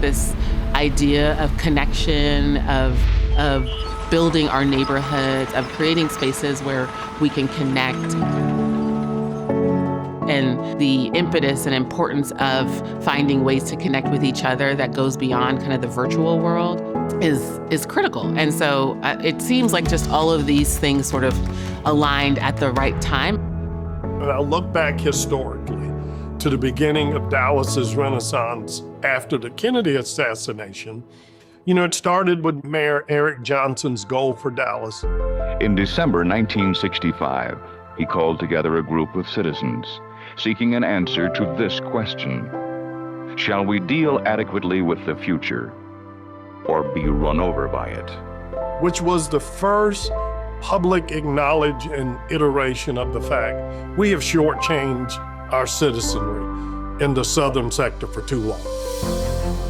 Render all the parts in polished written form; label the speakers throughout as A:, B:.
A: this idea of connection, of building our neighborhoods, of creating spaces where we can connect. And the impetus and importance of finding ways to connect with each other that goes beyond kind of the virtual world is critical. And so it seems like just all of these things sort of aligned at the right time.
B: And I look back historically to the beginning of Dallas's Renaissance after the Kennedy assassination. You know, it started with Mayor Eric Johnson's goal for Dallas.
C: In December 1965, he called together a group of citizens seeking an answer to this question: shall we deal adequately with the future or be run over by it?
B: Which was the first public acknowledge and iteration of the fact we have shortchanged our citizenry in the southern sector for too long.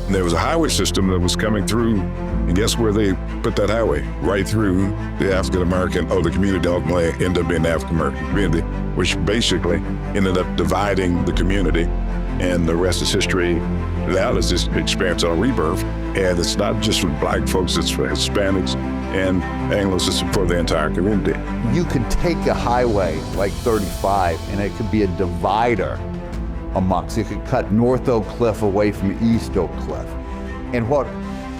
D: There was a highway system that was coming through, and guess where they put that highway? Right through the African-American, the community ultimately ended up being the African-American community, which basically ended up dividing the community, and the rest is history. Dallas is experiencing a rebirth, and it's not just for Black folks, it's for Hispanics and Anglos, it's for the entire community.
E: You could take a highway like 35, and it could be a divider amongst. You could cut North Oak Cliff away from East Oak Cliff. And what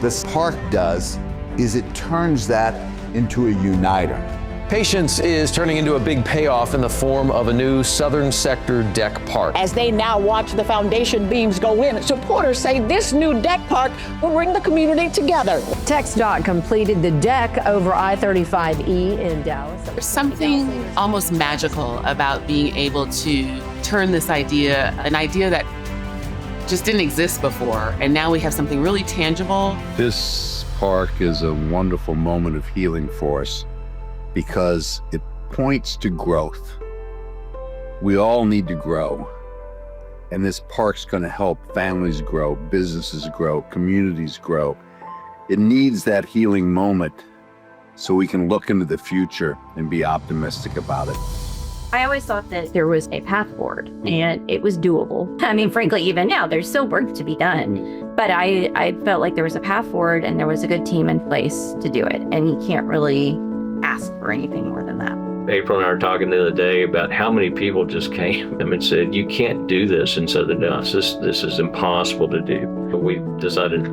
E: this park does is it turns that into a uniter.
F: Patience is turning into a big payoff in the form of a new Southern Sector Deck Park.
G: As they now watch the foundation beams go in, supporters say this new deck park will bring the community together.
H: TxDOT completed the deck over I-35E in Dallas.
A: There's something almost magical about being able to turn this idea, an idea that just didn't exist before, and now we have something really tangible.
E: This park is a wonderful moment of healing for us, because it points to growth. We all need to grow. And this park's gonna help families grow, businesses grow, communities grow. It needs that healing moment so we can look into the future and be optimistic about it.
H: I always thought that there was a path forward and it was doable. I mean, frankly, even now, there's still work to be done. But I felt like there was a path forward and there was a good team in place to do it. And you can't really ask for anything more than that.
I: April and I were talking the other day about how many people just came and said, you can't do this in Southern Dallas. This is impossible to do. But we decided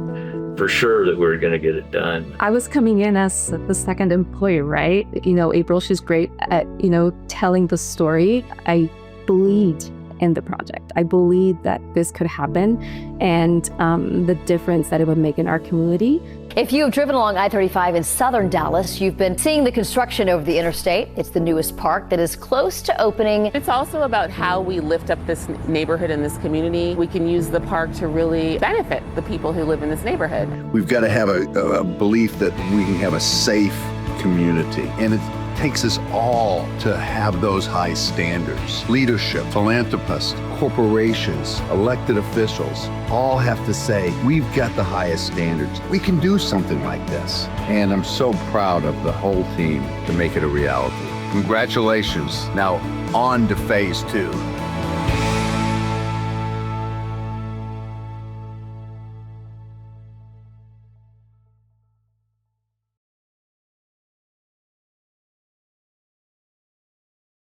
I: for sure that we were going to get it done.
J: I was coming in as the second employee, right? You know, April, she's great at, telling the story. I believed in the project. I believed that this could happen and the difference that it would make in our community.
K: If you have driven along I-35 in southern Dallas, you've been seeing the construction over the interstate. It's the newest park that is close to opening.
A: It's also about how we lift up this neighborhood and this community. We can use the park to really benefit the people who live in this neighborhood.
E: We've got to have a belief that we can have a safe community, and it takes us all to have those high standards. Leadership, philanthropists, corporations, elected officials all have to say, we've got the highest standards. We can do something like this. And I'm so proud of the whole team to make it a reality. Congratulations. Now on to phase 2.